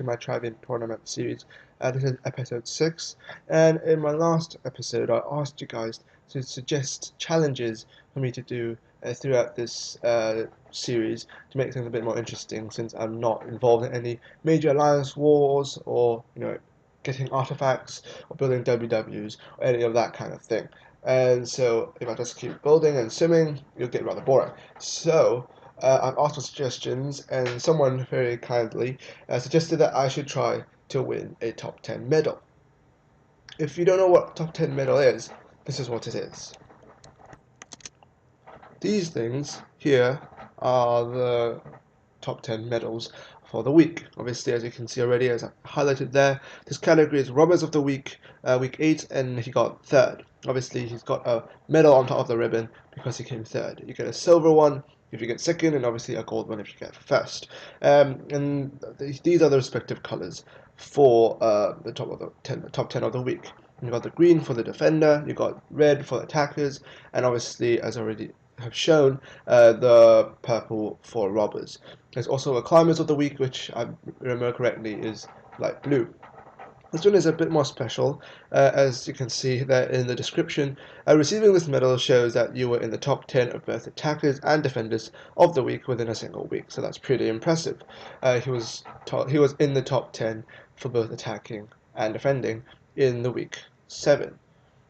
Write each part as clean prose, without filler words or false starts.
to my Travian Tournament series. This is episode 6, and in my last episode I asked you guys to suggest challenges for me to do throughout this series to make things a bit more interesting, since I'm not involved in any major alliance wars or getting artifacts or building WWs or any of that kind of thing. And so if I just keep building and swimming, it'll get rather boring. So I've asked for suggestions, and someone very kindly suggested that I should try to win a top 10 medal. If you don't know what top 10 medal is, this is what it is. These things here are the top 10 medals for the week. Obviously, as you can see already, as I highlighted there, this category is Robbers of the Week, week 8, and he got 3rd. Obviously, he's got a medal on top of the ribbon because he came 3rd. You get a silver one if you get 2nd, and obviously a gold one if you get 1st. And these are the respective colors for the top 10 of the week. You got the green for the defender, you got red for the attackers, and obviously, as already have shown, the purple for robbers. There's also a climbers of the week, which I remember correctly is light blue. This one is a bit more special, as you can see there in the description. Receiving this medal shows that you were in the top 10 of both attackers and defenders of the week within a single week, so that's pretty impressive. He was in the top 10 for both attacking and defending in the week 7.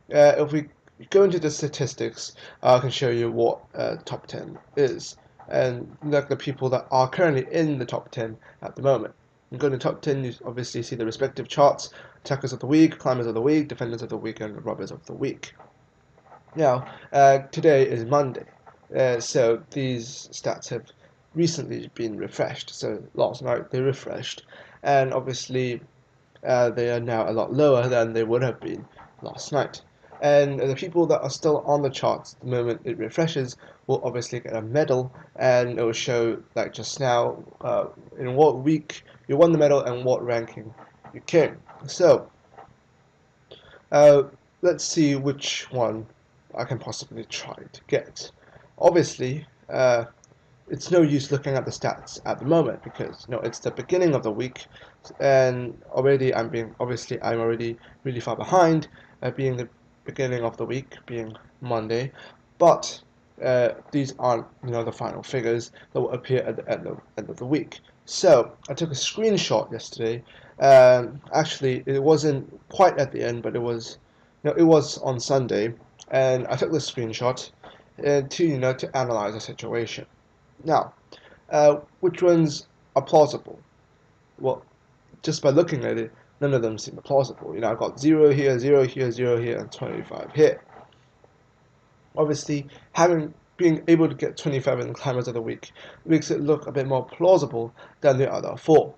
If we go into the statistics, I can show you what top 10 is, and like the people that are currently in the top 10 at the moment. You go to top 10, you obviously see the respective charts: attackers of the week, climbers of the week, defenders of the week, and robbers of the week. Now, today is Monday, so these stats have recently been refreshed. So last night they refreshed, and obviously they are now a lot lower than they would have been last night. And the people that are still on the charts the moment it refreshes will obviously get a medal, and it will show, like just now, in what week you won the medal and what ranking you came. So let's see which one I can possibly try to get. Obviously, it's no use looking at the stats at the moment because it's the beginning of the week, and already I'm already really far behind, being the beginning of the week, being Monday, but these aren't the final figures that will appear at the end of the week. So I took a screenshot yesterday. Actually, it wasn't quite at the end, but it was on Sunday, and I took this screenshot to analyze the situation. Now, which ones are plausible? Well, just by looking at it, none of them seem plausible. I've got 0 here, 0 here, 0 here, and 25 here. Obviously, being able to get 25 in the climbers of the week makes it look a bit more plausible than the other 4.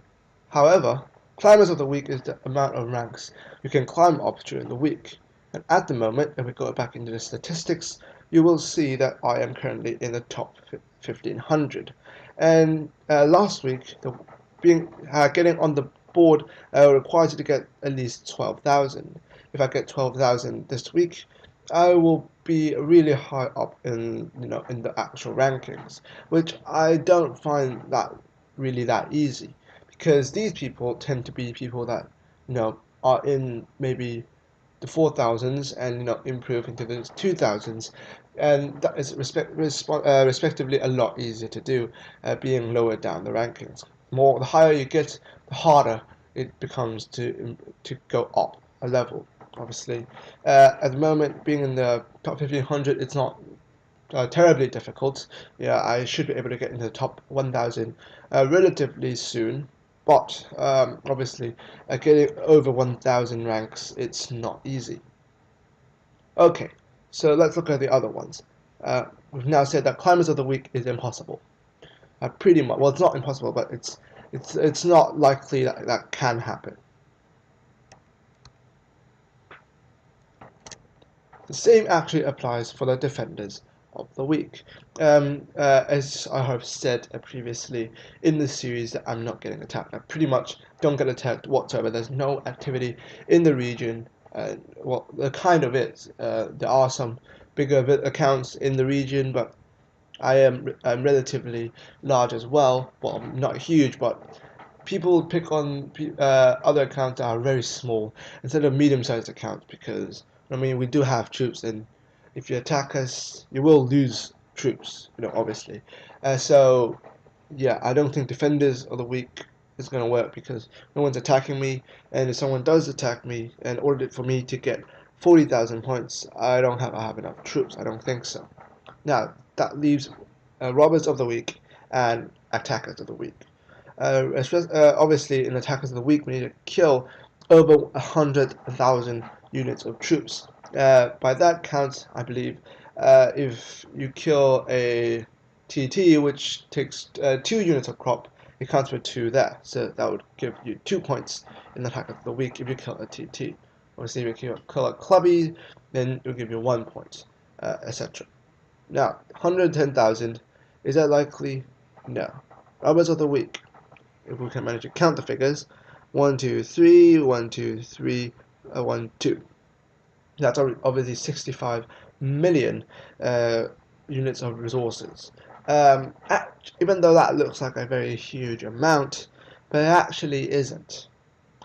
However, climbers of the week is the amount of ranks you can climb up during the week. And at the moment, if we go back into the statistics, you will see that I am currently in the top 1500. And last week, getting on the board requires you to get at least 12,000. If I get 12,000 this week, I will be really high up in the actual rankings, which I don't find that really that easy, because these people tend to be people that are in maybe the 4,000s and improve into the 2,000s, and that is respectively a lot easier to do, being lower down the rankings. The higher you get, the harder it becomes to go up a level. Obviously, at the moment, being in the top 1500, it's not terribly difficult. Yeah, I should be able to get into the top 1000 relatively soon, but obviously, getting over 1000 ranks, it's not easy. Okay, so let's look at the other ones. We've now said that climbers of the week is impossible. Pretty much. Well, it's not impossible, but it's not likely that can happen. The same actually applies for the defenders of the week. As I have said previously in this series, that I'm not getting attacked. I pretty much don't get attacked whatsoever. There's no activity in the region. Well, there kind of is. There are some bigger accounts in the region, but I'm relatively large as well. Well, I'm not huge, but people pick on other accounts that are very small instead of medium-sized accounts because I mean we do have troops, and if you attack us, you will lose troops. Obviously. So yeah, I don't think defenders of the week is going to work because no one's attacking me, and if someone does attack me and ordered for me to get 40,000 points, I don't have enough troops. I don't think so. Now that leaves robbers of the week and attackers of the week. Obviously, in attackers of the week, we need to kill over 100,000 units of troops. By that count, I believe, if you kill a TT, which takes 2 units of crop, it counts for 2 there. So that would give you 2 points in the attack of the week if you kill a TT. Obviously, if you kill a clubby, then it will give you 1 point, etc. Now, 110,000, is that likely? No. Robbers of the week. If we can manage to count the figures, 1, 2, 3, 1, 2, 3, 1, 2. That's obviously 65 million units of resources. Even though that looks like a very huge amount, but it actually isn't.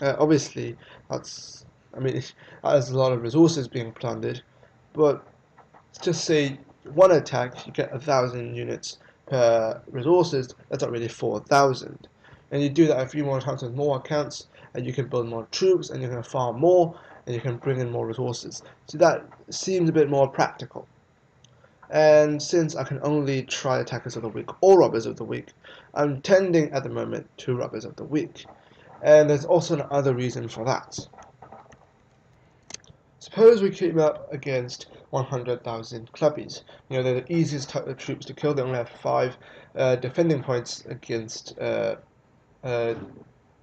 Obviously, I mean, there's a lot of resources being plundered, but just say one attack, you get 1,000 units per resources. That's already 4,000, and you do that a few more times with more accounts, and you can build more troops, and you can farm more, and you can bring in more resources. So that seems a bit more practical. And since I can only try attackers of the week or robbers of the week, I'm tending at the moment to robbers of the week. And there's also another reason for that. Suppose we came up against 100,000 clubbies. They're the easiest type of troops to kill. They only have 5 defending points against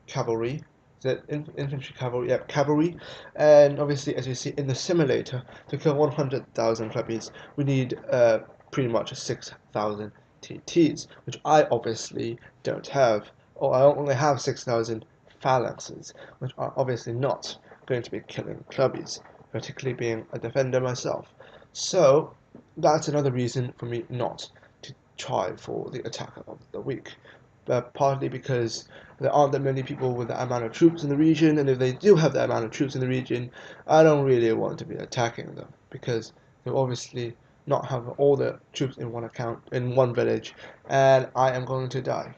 cavalry. Is that infantry cavalry? Yeah, cavalry. And obviously, as you see in the simulator, to kill 100,000 clubbies, we need pretty much 6,000 TTs, which I obviously don't have. Or I only have 6,000 phalanxes, which are obviously not going to be killing clubbies, particularly being a defender myself. So that's another reason for me not to try for the attacker of the week. But partly because there aren't that many people with the amount of troops in the region, and if they do have that amount of troops in the region, I don't really want to be attacking them because they'll obviously not have all the troops in one account in one village, and I am going to die.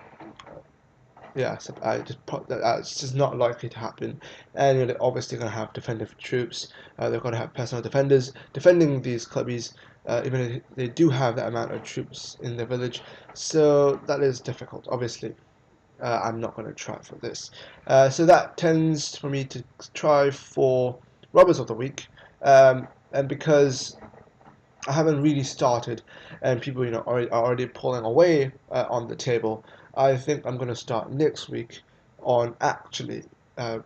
Yeah, so it's just not likely to happen. And they're obviously going to have defensive troops. They're going to have personal defenders defending these clubbies, even if they do have that amount of troops in their village. So that is difficult. Obviously, I'm not going to try for this. So that tends for me to try for robbers of the week, and because I haven't really started, and people are already pulling away on the table. I think I'm going to start next week on actually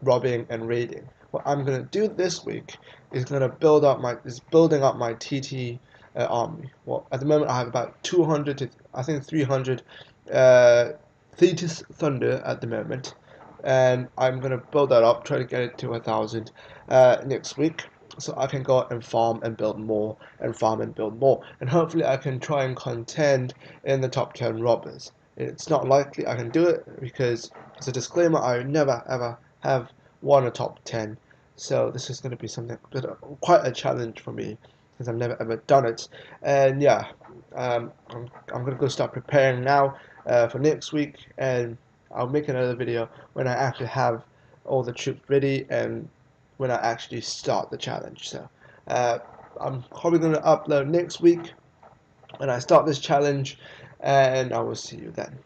robbing and raiding. What I'm going to do this week is building up my TT army. Well, at the moment I have about 200 to I think 300 Thetis Thunder at the moment, and I'm going to build that up, try to get it to 1,000 next week, so I can go out and farm and build more, and farm and build more, and hopefully I can try and contend in the top 10 robbers. It's not likely I can do it because, as a disclaimer, I never ever have won a top 10, so this is going to be quite a challenge for me because I've never ever done it. And yeah, I'm going to go start preparing now for next week, and I'll make another video when I actually have all the troops ready and when I actually start the challenge. So I'm probably going to upload next week when I start this challenge, and I will see you then.